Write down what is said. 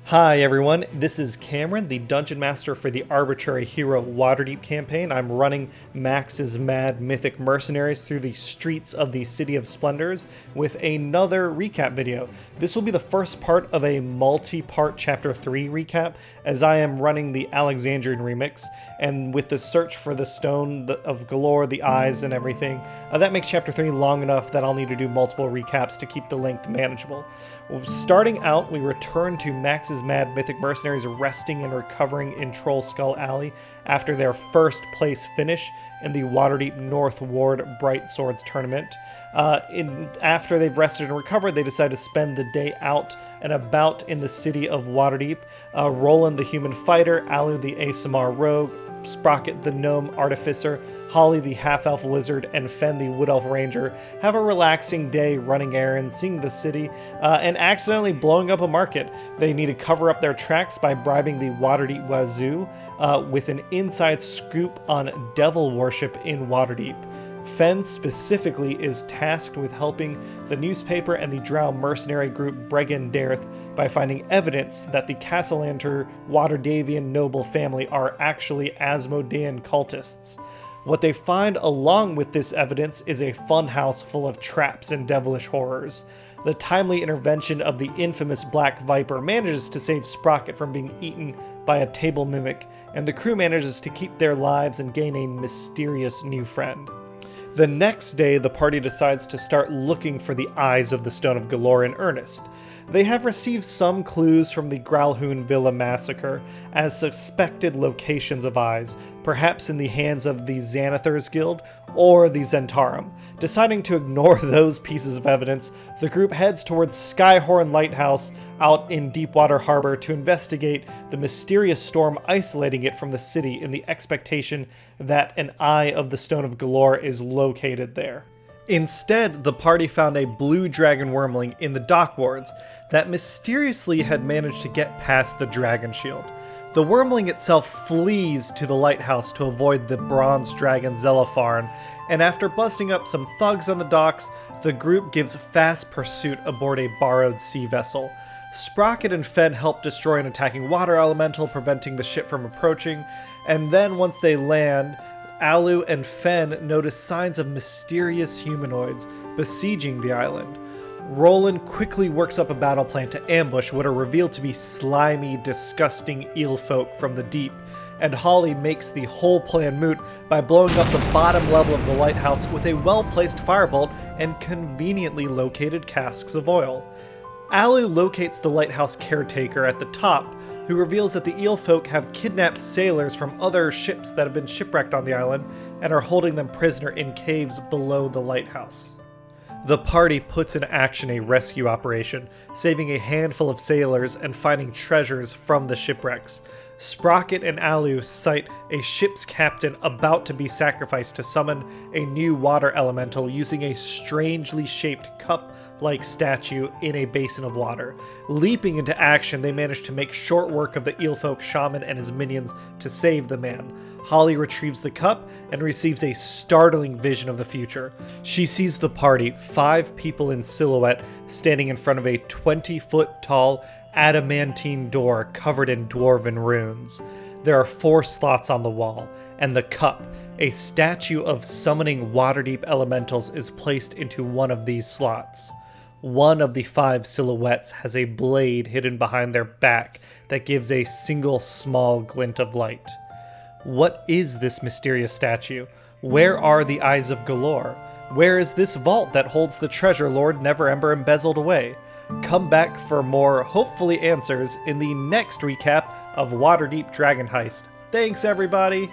Hi everyone, this is Cameron, the Dungeon Master for the Arbitrary Hero Waterdeep campaign. I'm running Max's Mad Mythic Mercenaries through the streets of the City of Splendors with another recap video. This will be the first part of a multi-part Chapter 3 recap, as I am running the Alexandrian remix, and with the search for the Stone of Galore, the eyes and everything, that makes Chapter 3 long enough that I'll need to do multiple recaps to keep the length manageable. Starting out, we return to Max's Mad Mythic Mercenaries resting and recovering in Troll Skull Alley after their first place finish in the Waterdeep North Ward Bright Swords tournament. After they've rested and recovered, they decide to spend the day out and about in the city of Waterdeep. Roland the Human Fighter, Alu the ASMR Rogue, Sprocket the Gnome Artificer, Holly the Half-Elf Wizard, and Fen the Wood Elf Ranger have a relaxing day running errands, seeing the city, and accidentally blowing up a market. They need to cover up their tracks by bribing the Waterdeep Wazoo with an inside scoop on devil worship in Waterdeep. Fen specifically is tasked with helping the newspaper and the Drow mercenary group Bregan Dareth by finding evidence that the Castellanter Waterdavian noble family are actually Asmodean cultists. What they find along with this evidence is a funhouse full of traps and devilish horrors. The timely intervention of the infamous Black Viper manages to save Sprocket from being eaten by a table mimic, and the crew manages to keep their lives and gain a mysterious new friend. The next day, the party decides to start looking for the eyes of the Stone of Galore in earnest. They have received some clues from the Growlhoon Villa massacre as suspected locations of eyes, perhaps in the hands of the Xanathars Guild or the Zentarum. Deciding to ignore those pieces of evidence, the group heads towards Skyhorn Lighthouse out in Deepwater Harbor to investigate the mysterious storm isolating it from the city in the expectation that an Eye of the Stone of Galore is located there. Instead, the party found a blue dragon wormling in the dock wards that mysteriously had managed to get past the dragon shield. The wormling itself flees to the lighthouse to avoid the bronze dragon Zelopharn, and after busting up some thugs on the docks, the group gives fast pursuit aboard a borrowed sea vessel. Sprocket and Fen help destroy an attacking water elemental, preventing the ship from approaching, and then once they land, Alu and Fen notice signs of mysterious humanoids besieging the island. Roland quickly works up a battle plan to ambush what are revealed to be slimy, disgusting eel folk from the deep, and Holly makes the whole plan moot by blowing up the bottom level of the lighthouse with a well-placed firebolt and conveniently located casks of oil. Alu locates the lighthouse caretaker at the top, who reveals that the eel folk have kidnapped sailors from other ships that have been shipwrecked on the island and are holding them prisoner in caves below the lighthouse. The party puts in action a rescue operation, saving a handful of sailors and finding treasures from the shipwrecks. Sprocket and Alu sight a ship's captain about to be sacrificed to summon a new water elemental using a strangely shaped cup-like statue in a basin of water. Leaping into action, they manage to make short work of the eelfolk shaman and his minions to save the man. Holly retrieves the cup and receives a startling vision of the future. She sees the party, 5 people in silhouette, standing in front of a 20-foot-tall adamantine door covered in dwarven runes. There are 4 slots on the wall, and the cup, a statue of summoning Waterdeep elementals, is placed into one of these slots. One of the 5 silhouettes has a blade hidden behind their back that gives a single small glint of light. What is this mysterious statue? Where are the Eyes of Galore? Where is this vault that holds the treasure Lord Neverember embezzled away? Come back for more, hopefully, answers in the next recap of Waterdeep Dragon Heist. Thanks, everybody!